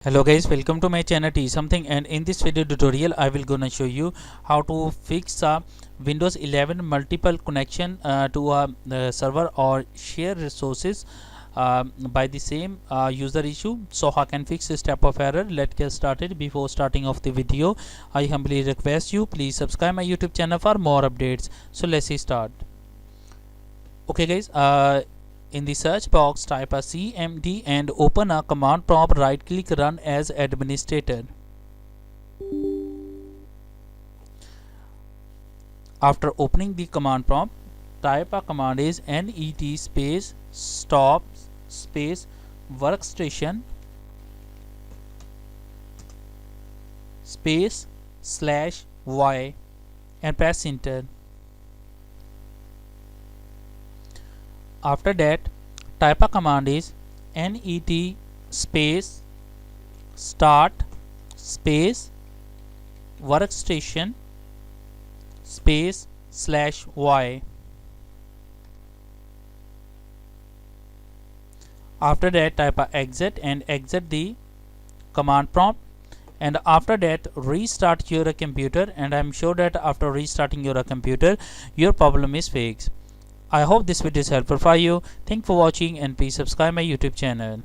Hello guys, welcome to my channel T something, and in this video tutorial I will gonna show you how to fix a Windows 11 multiple connection to a server or share resources by the same user issue. So how can fix this type of error? Let's get started. Before starting off the video, I humbly request you please subscribe my YouTube channel for more updates. So let's start. Okay guys, in the search box type a cmd and open a command prompt. Right click, run as administrator. After opening the command prompt, type a command is net space stop space workstation space /y and press enter. After that, type a command is net space start space workstation space /y. After that, type a exit and exit the command prompt, and after that restart your computer, and I'm sure that after restarting your computer your problem is fixed. I hope this video is helpful for you. Thanks for watching and please subscribe my YouTube channel.